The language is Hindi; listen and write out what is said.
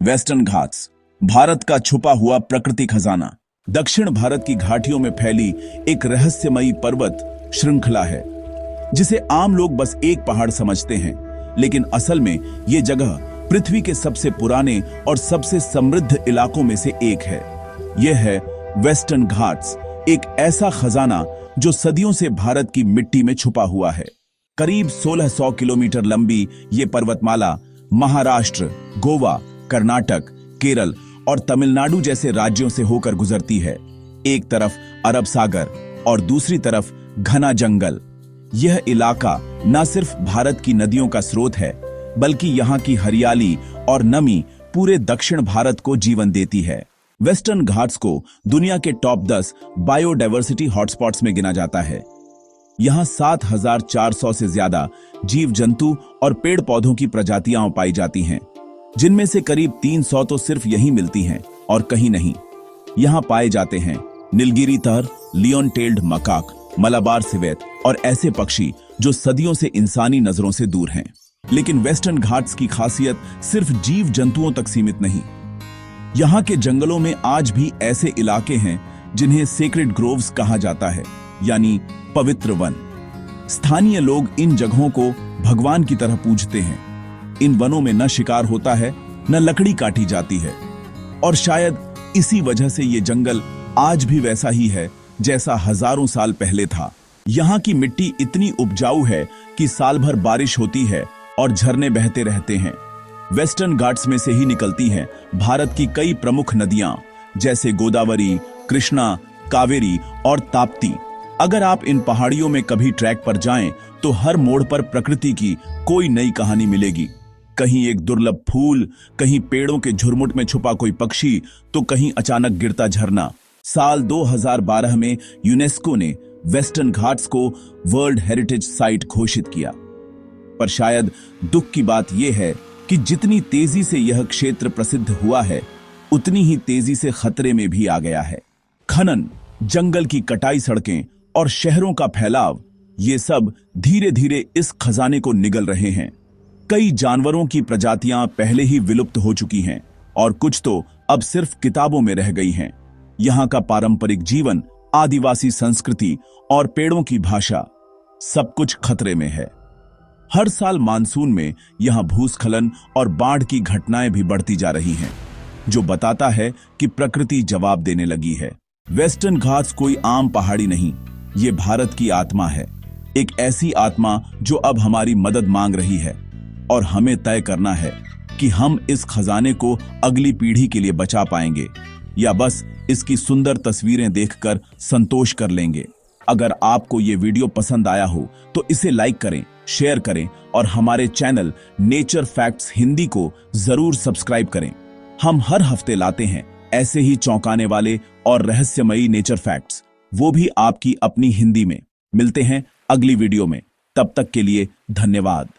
वेस्टर्न घाट्स भारत का छुपा हुआ प्रकृति खजाना दक्षिण भारत की घाटियों में फैली एक रहस्यमयी पर्वत श्रृंखला है जिसे आम लोग बस एक पहाड़ समझते हैं, लेकिन असल में ये जगह पृथ्वी के सबसे पुराने और सबसे समृद्ध इलाकों में से एक है। यह है वेस्टर्न घाट्स, एक ऐसा खजाना जो सदियों से भारत की मिट्टी में छुपा हुआ है। करीब 1600 किलोमीटर लंबी ये पर्वतमाला महाराष्ट्र, गोवा, कर्नाटक, केरल और तमिलनाडु जैसे राज्यों से होकर गुजरती है। एक तरफ अरब सागर और दूसरी तरफ घना जंगल। यह इलाका न सिर्फ भारत की नदियों का स्रोत है, बल्कि यहाँ की हरियाली और नमी पूरे दक्षिण भारत को जीवन देती है। वेस्टर्न घाट्स को दुनिया के टॉप 10 बायोडायवर्सिटी हॉटस्पॉट्स में गिना जाता है। यहाँ 7400 से ज्यादा जीव जंतु और पेड़ पौधों की प्रजातियां पाई जाती हैं, जिनमें से करीब 300 तो सिर्फ यहीं मिलती हैं और कहीं नहीं। यहाँ पाए जाते हैं Nilgiri tahr, lion tailed macaque, Malabar civet और ऐसे पक्षी जो सदियों से इंसानी नजरों से दूर हैं। लेकिन वेस्टर्न घाट्स की खासियत सिर्फ जीव जंतुओं तक सीमित नहीं। यहाँ के जंगलों में आज भी ऐसे इलाके हैं जिन्हें सेक्रेड ग्रोव्स कहा जाता है, यानी पवित्र वन। स्थानीय लोग इन जगहों को भगवान की तरह पूजते हैं। इन वनों में न शिकार होता है, न लकड़ी काटी जाती है, और शायद इसी वजह से ये जंगल आज भी वैसा ही है जैसा हजारों साल पहले था। यहाँ की मिट्टी इतनी उपजाऊ है कि साल भर बारिश होती है और झरने बहते रहते हैं। वेस्टर्न घाट्स में से ही निकलती हैं भारत की कई प्रमुख नदियां, जैसे गोदावरी, कृष्णा, कावेरी और ताप्ती। अगर आप इन पहाड़ियों में कभी ट्रैक पर जाएं, तो हर मोड़ पर प्रकृति की कोई नई कहानी मिलेगी। कहीं एक दुर्लभ फूल, कहीं पेड़ों के झुरमुट में छुपा कोई पक्षी, तो कहीं अचानक गिरता झरना। साल 2012 में यूनेस्को ने वेस्टर्न घाट्स को वर्ल्ड हेरिटेज साइट घोषित किया। पर शायद दुख की बात यह है कि जितनी तेजी से यह क्षेत्र प्रसिद्ध हुआ है, उतनी ही तेजी से खतरे में भी आ गया है। खनन, जंगल की कटाई, सड़कें और शहरों का फैलाव, ये सब धीरे धीरे इस खजाने को निगल रहे हैं। कई जानवरों की प्रजातियां पहले ही विलुप्त हो चुकी हैं और कुछ तो अब सिर्फ किताबों में रह गई हैं। यहाँ का पारंपरिक जीवन, आदिवासी संस्कृति और पेड़ों की भाषा, सब कुछ खतरे में है। हर साल मानसून में यहाँ भूस्खलन और बाढ़ की घटनाएं भी बढ़ती जा रही हैं, जो बताता है कि प्रकृति जवाब देने लगी है। वेस्टर्न घाट्स कोई आम पहाड़ी नहीं, ये भारत की आत्मा है। एक ऐसी आत्मा जो अब हमारी मदद मांग रही है, और हमें तय करना है कि हम इस खजाने को अगली पीढ़ी के लिए बचा पाएंगे या बस इसकी सुंदर तस्वीरें देखकर संतोष कर लेंगे। अगर आपको ये वीडियो पसंद आया हो तो इसे लाइक करें, शेयर करें और हमारे चैनल नेचर फैक्ट्स हिंदी को जरूर सब्सक्राइब करें। हम हर हफ्ते लाते हैं ऐसे ही चौंकाने वाले और रहस्यमयी नेचर फैक्ट्स, वो भी आपकी अपनी हिंदी में। मिलते हैं अगली वीडियो में, तब तक के लिए धन्यवाद।